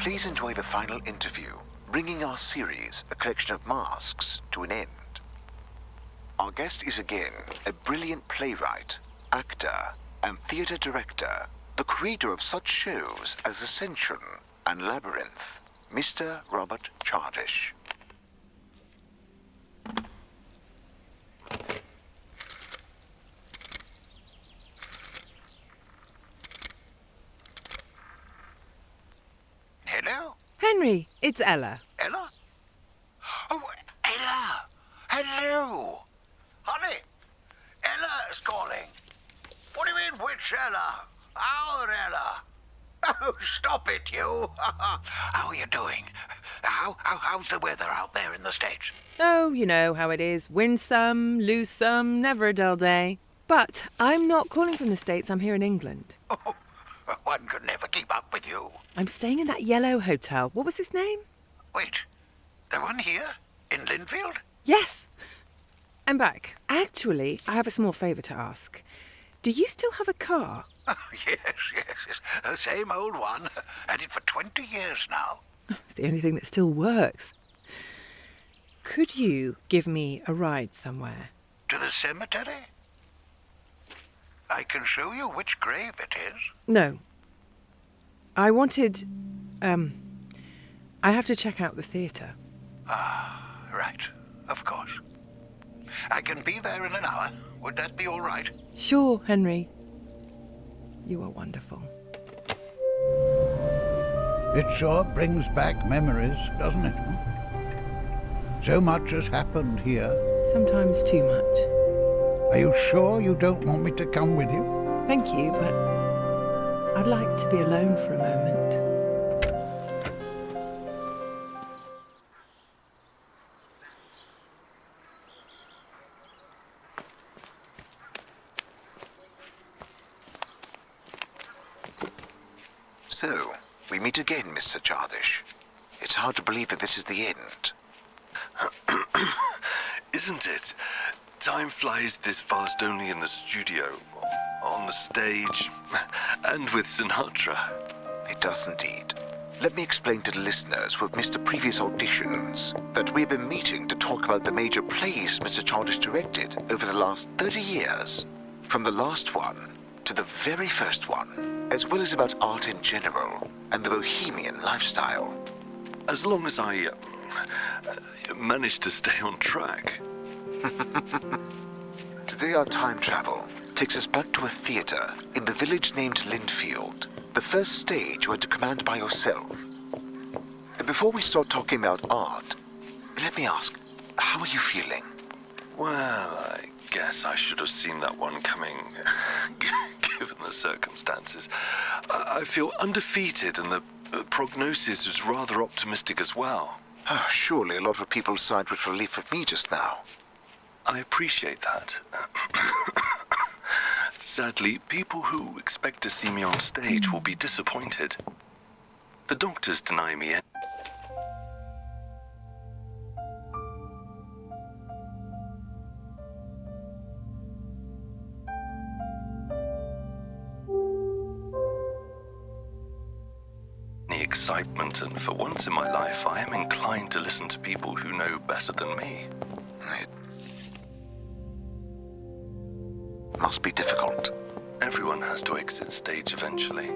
please enjoy the final interview, bringing our series, A Collection of Masks, to an end. Our guest is again a brilliant playwright, actor, and theatre director, the creator of such shows as Ascension and Labyrinth, Mr. Robert Chardish. Hello? Henry, it's Ella. Ella? Oh, Ella! Hello! Honey, Ella's calling. What do you mean, which Ella? Our Ella? Oh, stop it, you! How are you doing? How's the weather out there in the States? Oh, you know how it is. Win some, lose some, never a dull day. But I'm not calling from the States, I'm here in England. Oh, one could never keep up with you. I'm staying in that yellow hotel. What was his name? Wait, the one here? In Linfield? Yes! I'm back. Actually, I have a small favour to ask. Do you still have a car? Oh, yes. The same old one. Had it for 20 years now. It's the only thing that still works. Could you give me a ride somewhere? To the cemetery? I can show you which grave it is. No. I wanted... I have to check out the theatre. Ah, right. Of course. I can be there in an hour. Would that be all right? Sure, Henry. You are wonderful. It sure brings back memories, doesn't it? So much has happened here. Sometimes too much. Are you sure you don't want me to come with you? Thank you, but I'd like to be alone for a moment. So, we meet again, Mr. Chardish. It's hard to believe that this is the end. Isn't it? Time flies this fast only in the studio, on the stage, and with Sinatra. It does indeed. Let me explain to the listeners who have missed the previous auditions that we've been meeting to talk about the major plays Mr. Chardish directed over the last 30 years. From the last one to the very first one, as well as about art in general and the bohemian lifestyle. As long as I manage to stay on track. Today our time travel takes us back to a theatre in the village named Linfield, the first stage you had to command by yourself. And before we start talking about art, let me ask, how are you feeling? Well, I guess I should have seen that one coming, given the circumstances. I feel undefeated, and the prognosis is rather optimistic as well. Oh, surely a lot of people sighed with relief of me just now. I appreciate that. Sadly, people who expect to see me on stage will be disappointed. The doctors deny me any excitement, and for once in my life, I am inclined to listen to people who know better than me. It must be difficult. Everyone has to exit stage eventually.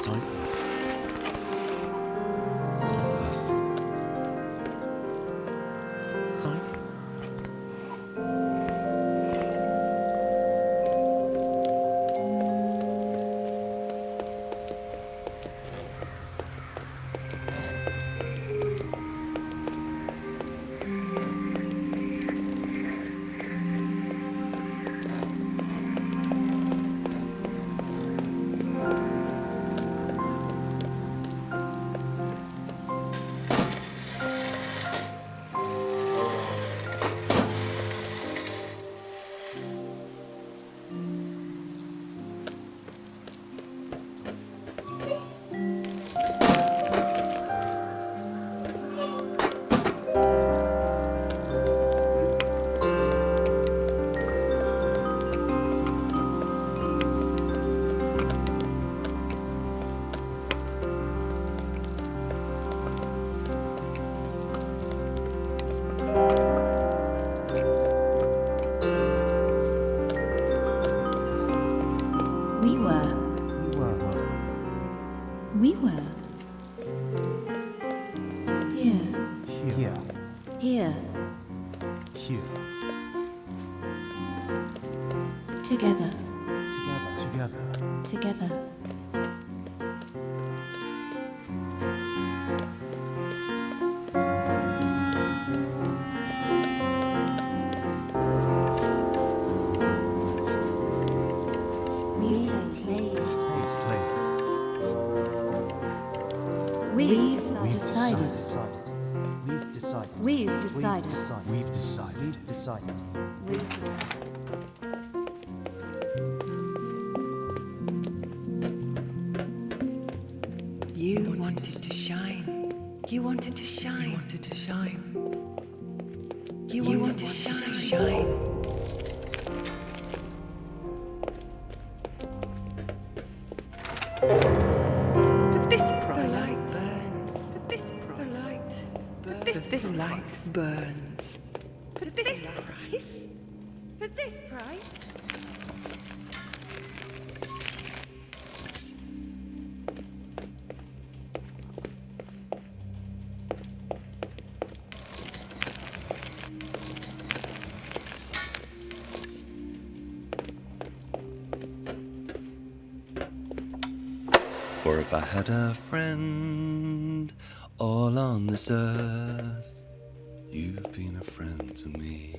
Sightless. Sightless. Sightless. We were. Here. Here. Here. Here. Together. Together. Together. We've decided. We've decided. We've decided. We've decided. We've decided. We've decided. You wanted to shine. You wanted to shine. You wanted to shine. You wanted to shine. But this bright light burns. But this bright light burns. But this light burns. But this price. For this price. For if I had a friend all on this earth, you've been a friend to me.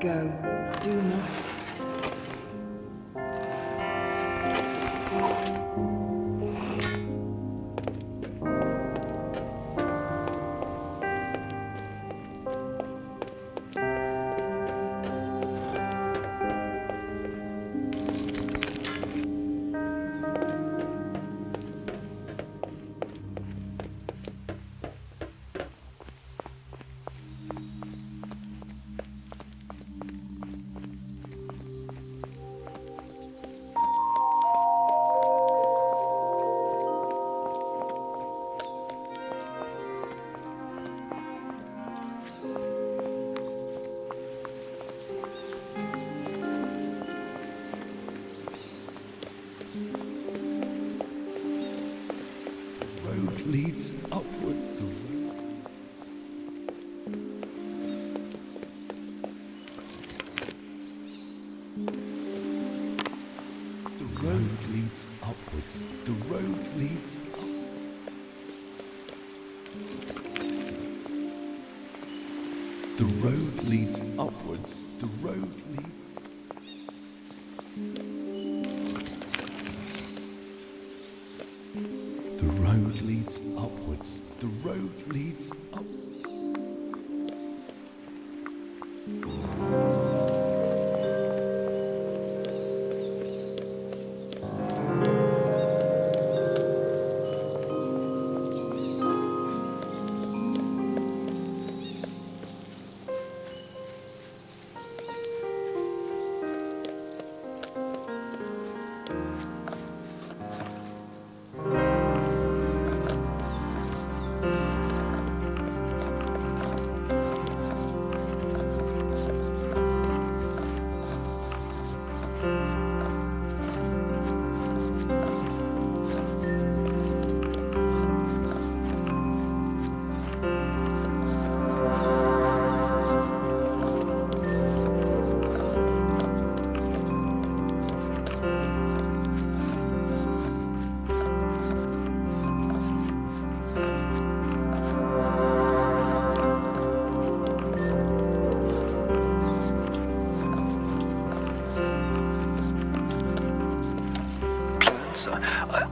Go. Do not. Road leads upwards. The road leads upwards. The road leads up. The road leads upwards. The road leads. The road leads upwards. The road leads up.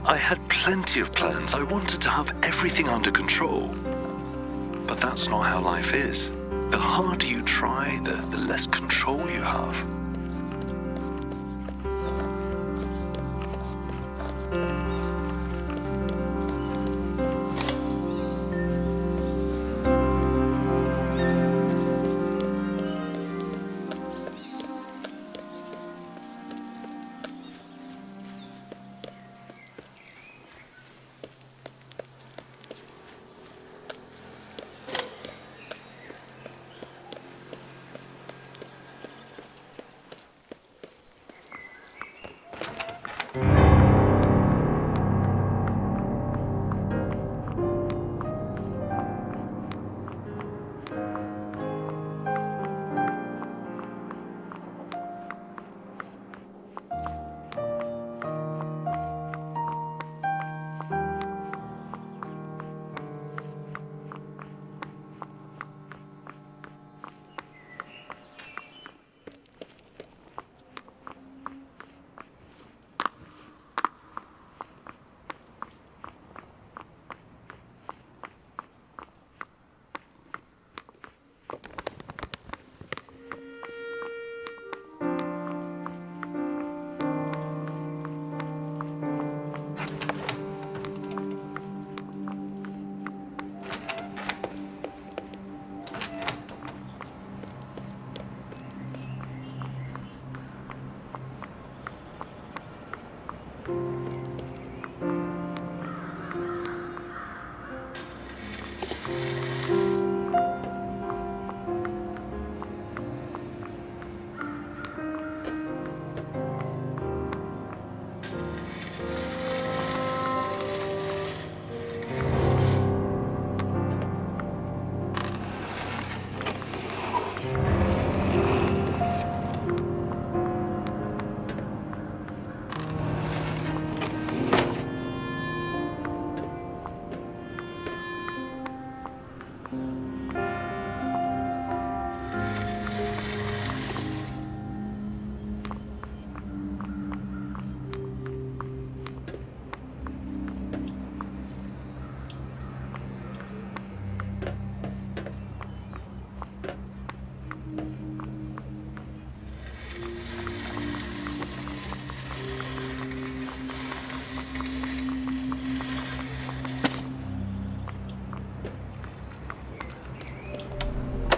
I had plenty of plans. I wanted to have everything under control. But that's not how life is. The harder you try, the less control you have.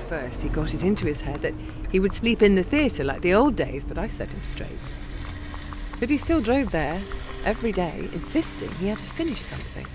First, he got it into his head that he would sleep in the theatre like the old days, but I set him straight. But he still drove there every day, insisting he had to finish something.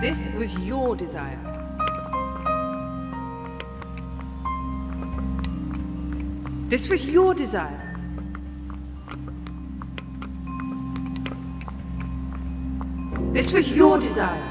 This was your desire. This was your desire. This was your desire.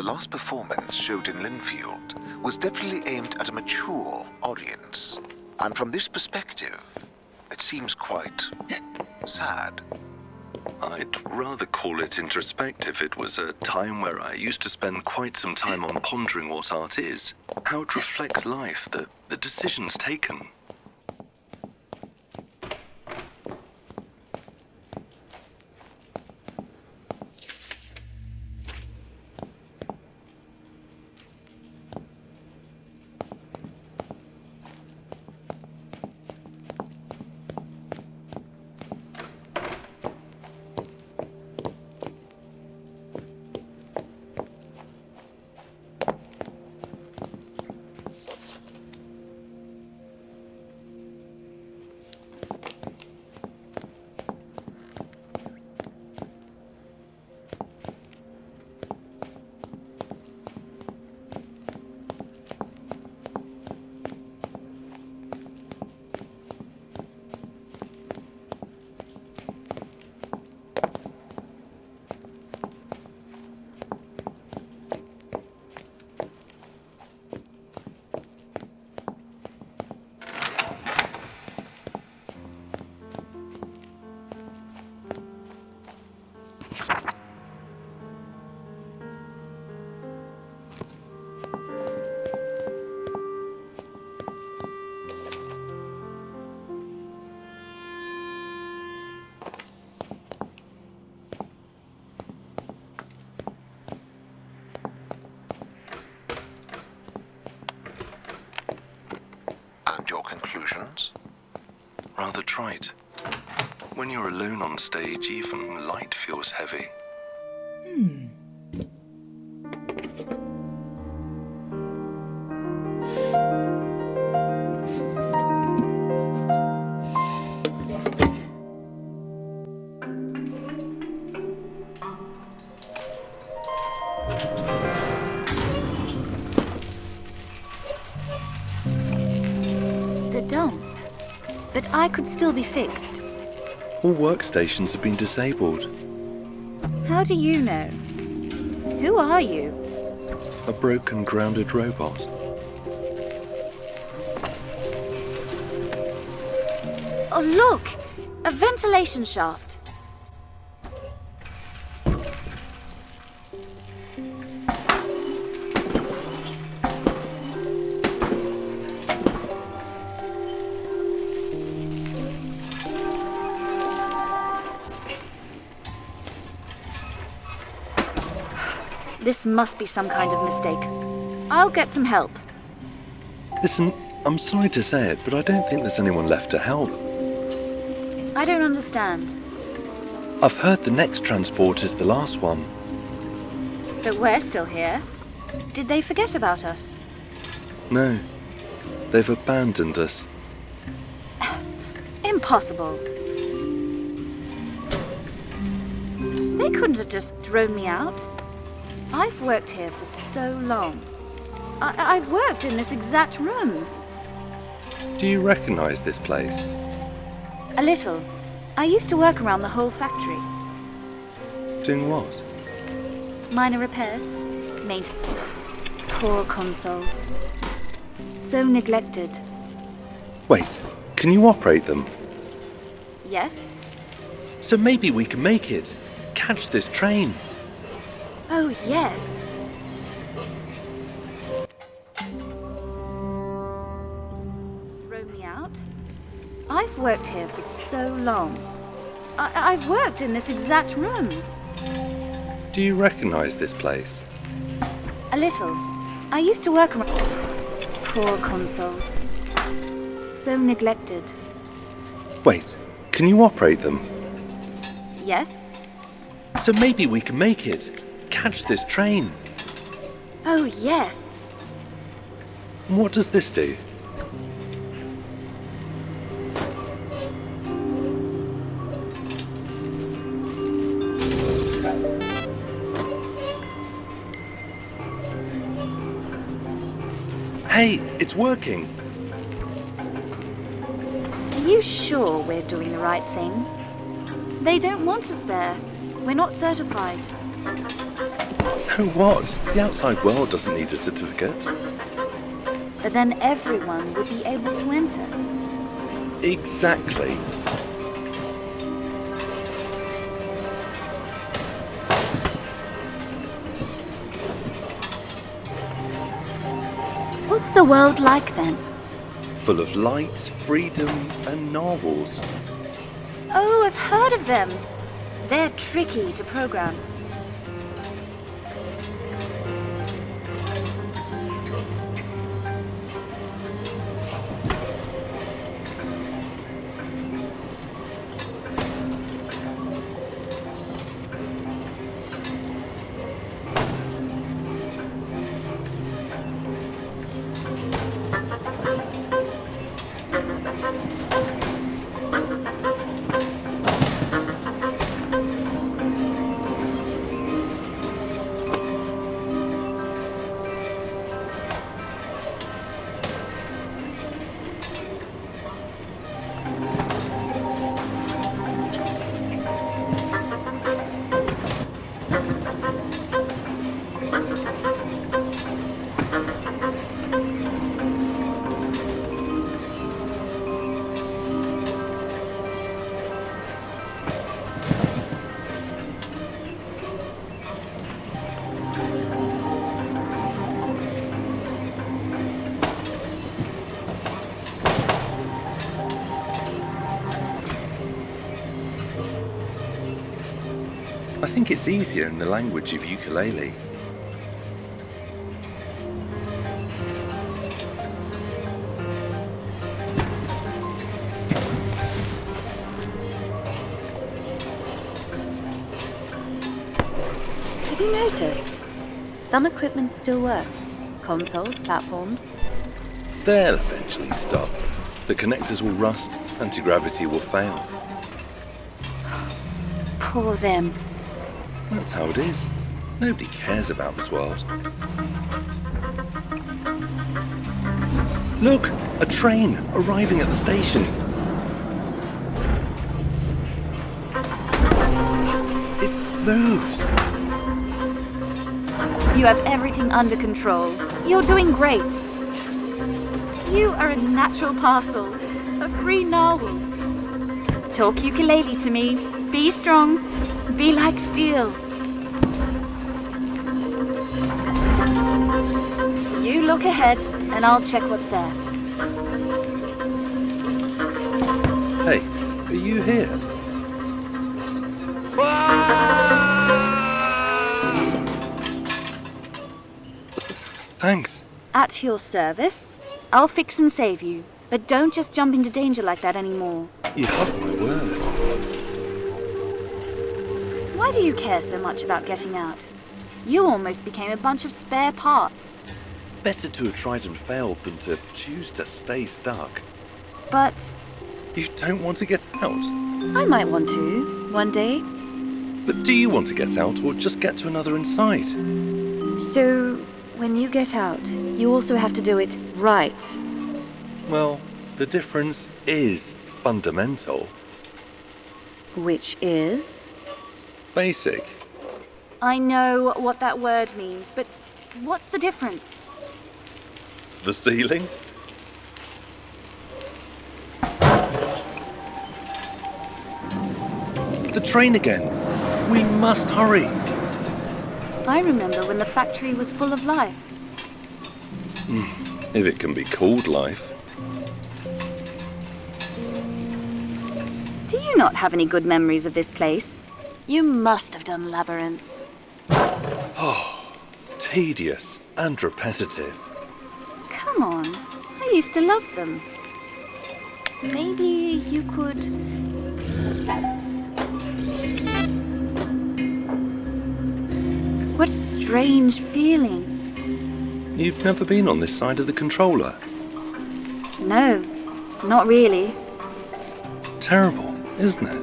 her last performance showed in Linfield was definitely aimed at a mature audience. And from this perspective, it seems quite sad. I'd rather call it introspective. It was a time where I used to spend quite some time on pondering what art is, how it reflects life, the decisions taken. And your conclusions? Rather trite. When you're alone on stage, even light feels heavy. The dump. But I could still be fixed. All workstations have been disabled. How do you know? Who are you? A broken, grounded robot. Oh, look! A ventilation shaft. This must be some kind of mistake. I'll get some help. Listen, I'm sorry to say it, but I don't think there's anyone left to help. I don't understand. I've heard the next transport is the last one. But we're still here. Did they forget about us? No, they've abandoned us. Impossible. They couldn't have just thrown me out. I've worked here for so long. I've worked in this exact room. Do you recognize this place? A little. I used to work around the whole factory. Doing what? Minor repairs, maintenance. Poor consoles. So neglected. Wait, can you operate them? Yes? So maybe we can make it. Catch this train. Oh, yes. Throw me out? I've worked here for so long. I've worked in this exact room. Do you recognize this place? A little. I used to work around... Poor consoles. So neglected. Wait, can you operate them? Yes? So maybe we can make it. Catch this train. Oh, yes. And what does this do? Hey, it's working. Are you sure we're doing the right thing? They don't want us there. We're not certified. So what? The outside world doesn't need a certificate. But then everyone would be able to enter. Exactly. What's the world like then? Full of light, freedom, and narwhals. Oh, I've heard of them. They're tricky to program. I think it's easier in the language of ukulele. Have you noticed? Some equipment still works. Consoles, platforms. They'll eventually stop. The connectors will rust, anti-gravity will fail. Poor them. That's how it is. Nobody cares about this world. Look! A train arriving at the station. It moves. You have everything under control. You're doing great. You are a natural parcel, a free narwhal. Talk ukulele to me. Be strong. Be like steel. You look ahead, and I'll check what's there. Hey, are you here? Thanks. At your service. I'll fix and save you. But don't just jump into danger like that anymore. You have my word. Why do you care so much about getting out? You almost became a bunch of spare parts. Better to have tried and failed than to choose to stay stuck. But You don't want to get out. I might want to, one day. But do you want to get out or just get to another inside? So, when you get out, you also have to do it right. Well, the difference is fundamental. Which is? Basic. I know what that word means, but what's the difference? The ceiling? The train again. We must hurry. I remember when the factory was full of life. If it can be called life. Do you not have any good memories of this place? You must have done Labyrinth. Tedious and repetitive. Come on, I used to love them. Maybe you could... What a strange feeling. You've never been on this side of the controller. No, not really. Terrible, isn't it?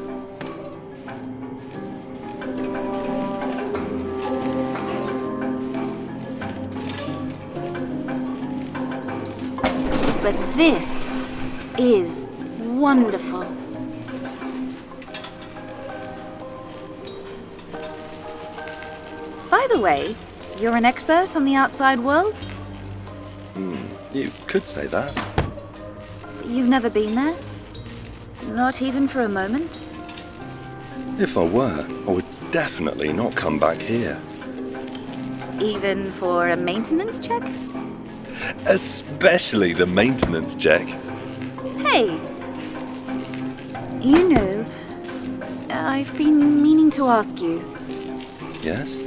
But this is wonderful. By the way, you're an expert on the outside world? You could say that. You've never been there? Not even for a moment? If I were, I would definitely not come back here. Even for a maintenance check? Especially the maintenance check. Hey! You know, I've been meaning to ask you. Yes?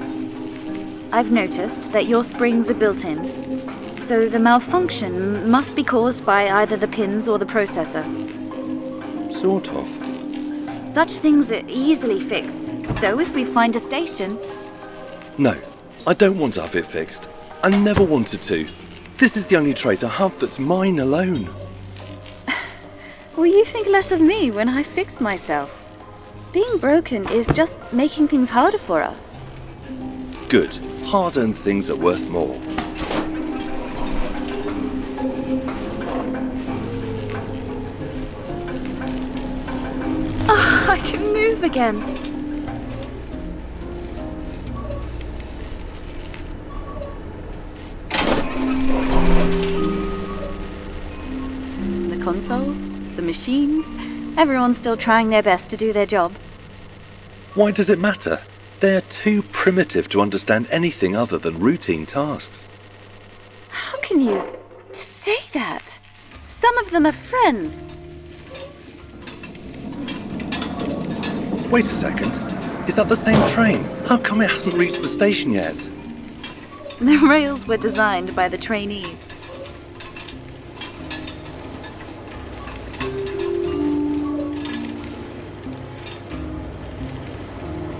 I've noticed that your springs are built in, so the malfunction must be caused by either the pins or the processor. Sort of. Such things are easily fixed, so if we find a station... No, I don't want to have it fixed. I never wanted to. This is the only trait I have that's mine alone. Will you think less of me when I fix myself? Being broken is just making things harder for us. Good. Hard-earned things are worth more. Oh, I can move again. The consoles, the machines, everyone's still trying their best to do their job. Why does it matter? They're too primitive to understand anything other than routine tasks. How can you say that? Some of them are friends. Wait a second. Is that the same train? How come it hasn't reached the station yet? The rails were designed by the trainees.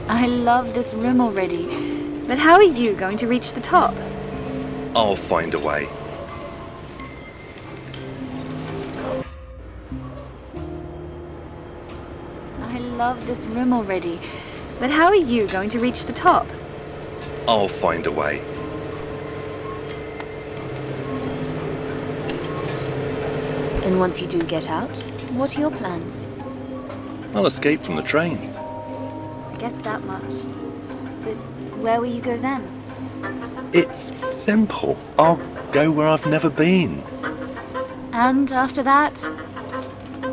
I love this room already, but how are you going to reach the top? I'll find a way. I love this room already, but how are you going to reach the top? I'll find a way. And once you do get out, what are your plans? I'll escape from the train. I guess that much. But where will you go then? It's simple. I'll go where I've never been. And after that?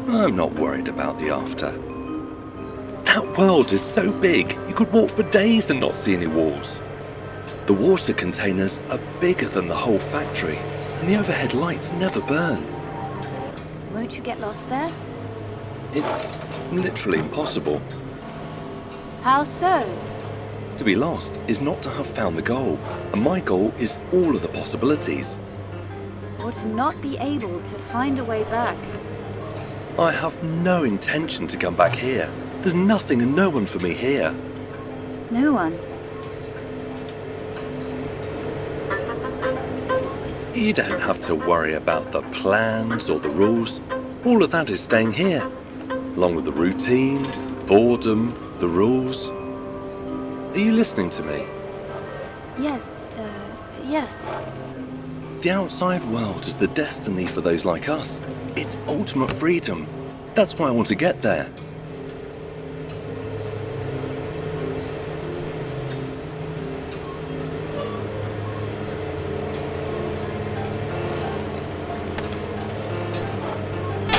I'm not worried about the after. That world is so big, you could walk for days and not see any walls. The water containers are bigger than the whole factory, and the overhead lights never burn. Won't you get lost there? It's literally impossible. How so? To be lost is not to have found the goal, and my goal is all of the possibilities. Or to not be able to find a way back. I have no intention to come back here. There's nothing and no one for me here. No one. You don't have to worry about the plans or the rules. All of that is staying here, along with the routine, boredom, the rules. Are you listening to me? Yes, yes. The outside world is the destiny for those like us. It's ultimate freedom. That's why I want to get there.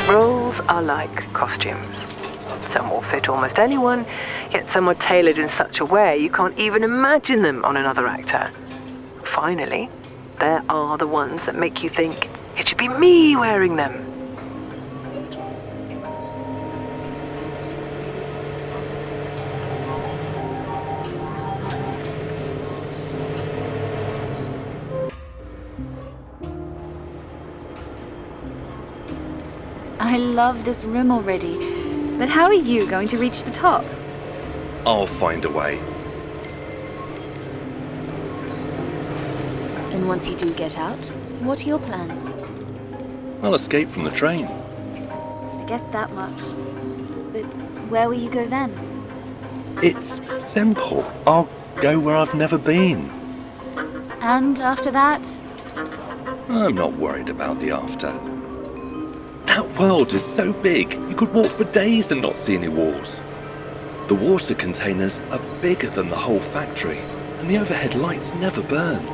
Roles are like costumes. Some will fit almost anyone, yet some are tailored in such a way you can't even imagine them on another actor. Finally, there are the ones that make you think, it should be me wearing them. I love this room already, but how are you going to reach the top? I'll find a way. And once you do get out, what are your plans? I'll escape from the train. I guess that much. But where will you go then? It's simple. I'll go where I've never been. And after that? I'm not worried about the after. That world is so big, you could walk for days and not see any walls. The water containers are bigger than the whole factory, and the overhead lights never burn.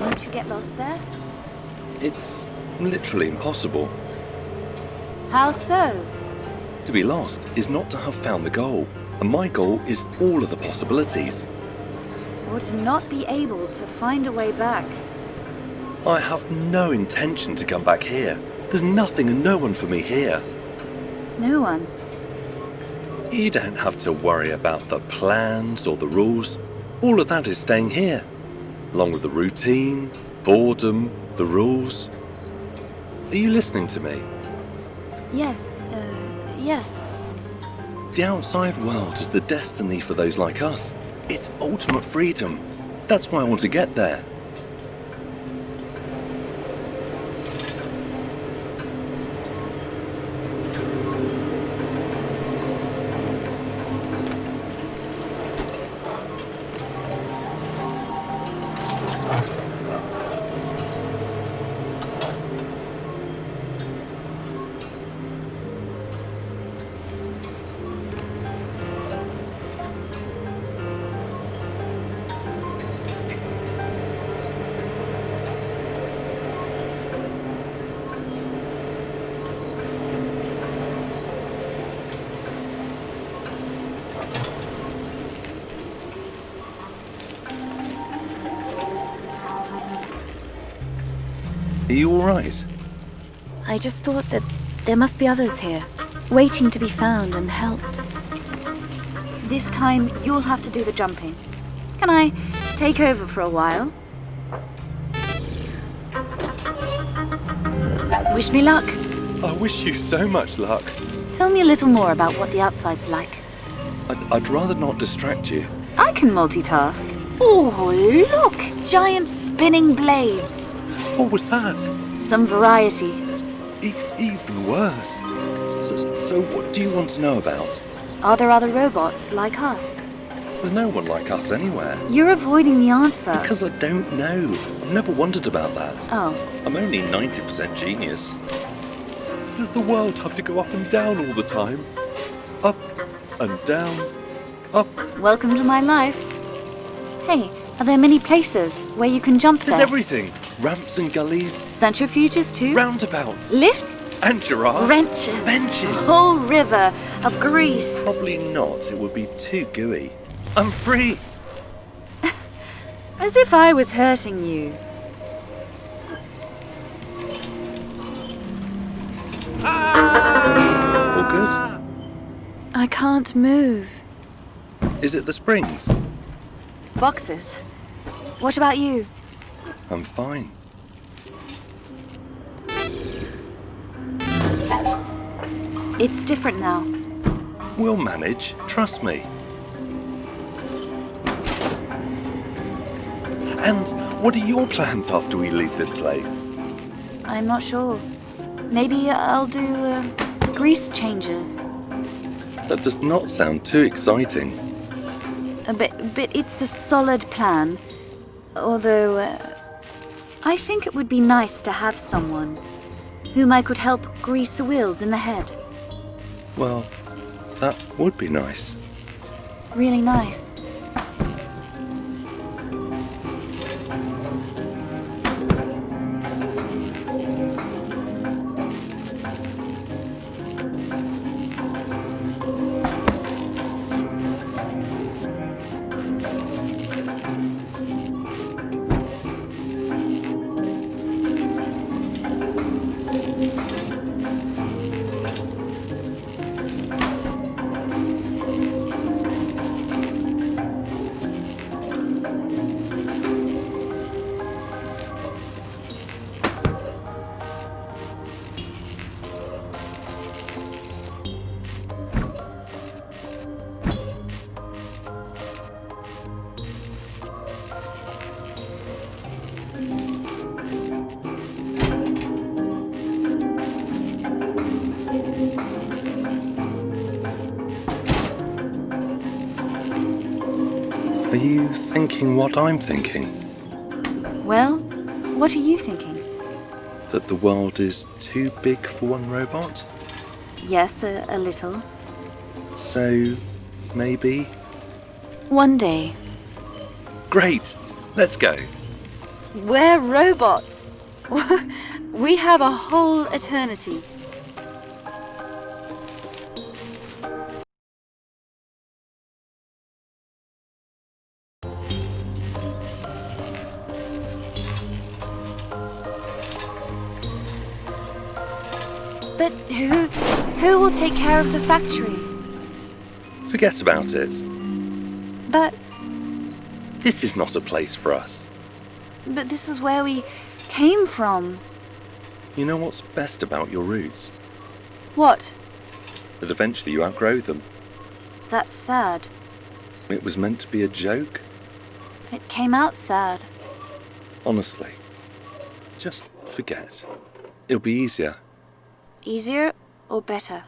Won't you get lost there? It's literally impossible. How so? To be lost is not to have found the goal, and my goal is all of the possibilities. Or to not be able to find a way back. I have no intention to come back here. There's nothing and no one for me here. No one. You don't have to worry about the plans or the rules. All of that is staying here, along with the routine, boredom, the rules. Are you listening to me? Yes, yes. The outside world is the destiny for those like us. It's ultimate freedom. That's why I want to get there. Are you all right? I just thought that there must be others here, waiting to be found and helped. This time, you'll have to do the jumping. Can I take over for a while? Wish me luck. I wish you so much luck. Tell me a little more about what the outside's like. I'd rather not distract you. I can multitask. Oh, look! Giant spinning blades. What was that? Some variety. Even worse. So what do you want to know about? Are there other robots like us? There's no one like us anywhere. You're avoiding the answer. Because I don't know. I've never wondered about that. Oh, I'm only 90% genius. Does the world have to go up and down all the time? Up and down, up. welcome to my life. Hey, are there many places where you can jump There's there? everything. Ramps and gullies, Centrifuges too? roundabouts, Lifts? and giraffes. Wrenches? Benches. Whole river of grease. Probably not. It would be too gooey. I'm free. As if I was hurting you. All good. I can't move. Is it the springs? Boxes. What about you? I'm fine. It's different now. We'll manage. Trust me. And what are your plans after we leave this place? I'm not sure. Maybe I'll do grease changes. That does not sound too exciting. But it's a solid plan. Although, I think it would be nice to have someone whom I could help grease the wheels in the head. Well, that would be nice. Really nice. Are you thinking what I'm thinking? Well, what are you thinking? That the world is too big for one robot? Yes, a little. So, maybe? One day. Great! Let's go. We're robots. We have a whole eternity. But who will take care of the factory? Forget about it. But This is not a place for us. this is where we came from. You know what's best about your roots? What? That eventually you outgrow them. That's sad. It was meant to be a joke. It came out sad. Honestly. Just forget. It'll be easier. Easier or better?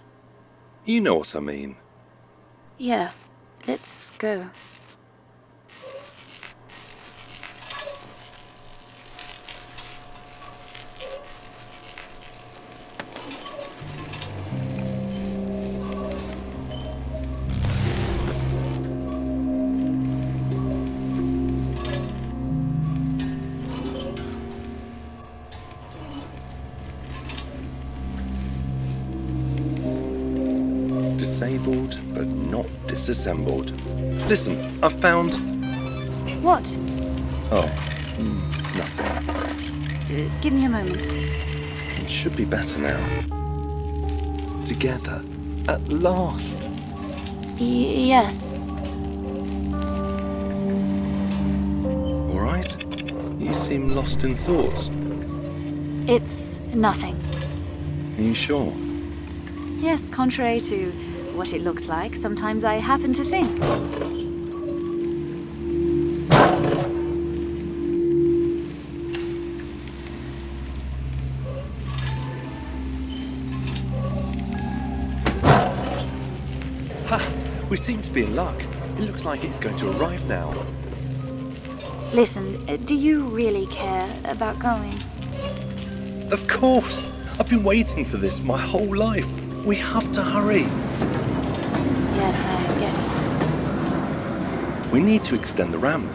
You know what I mean. Yeah, let's go. Disabled, but not disassembled. Listen, I've found... What? Oh, nothing. Give me a moment. It should be better now. Together, at last. Yes. All right? You seem lost in thought. It's nothing. Are you sure? Yes, contrary to what it looks like, sometimes I happen to think. Ha! We seem to be in luck. It looks like it's going to arrive now. Listen, do you really care about going? Of course! I've been waiting for this my whole life. We have to hurry. Yes, I get it. We need to extend the ramp.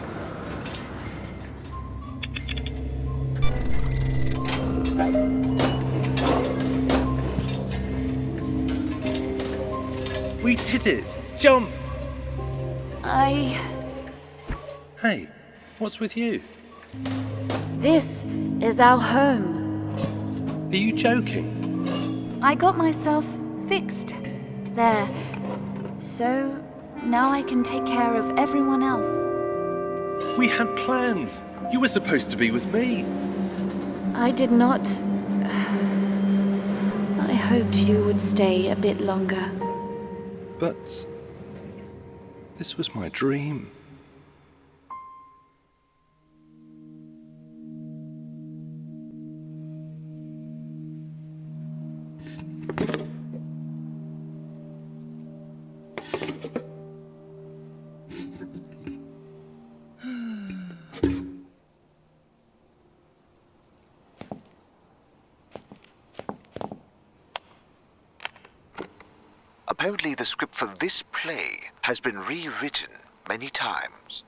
We did it! Jump! Hey, what's with you? This is our home. Are you joking? I got myself fixed there. So now I can take care of everyone else. We had plans. You were supposed to be with me. I did not. I hoped you would stay a bit longer. But this was my dream. Apparently the script for this play has been rewritten many times.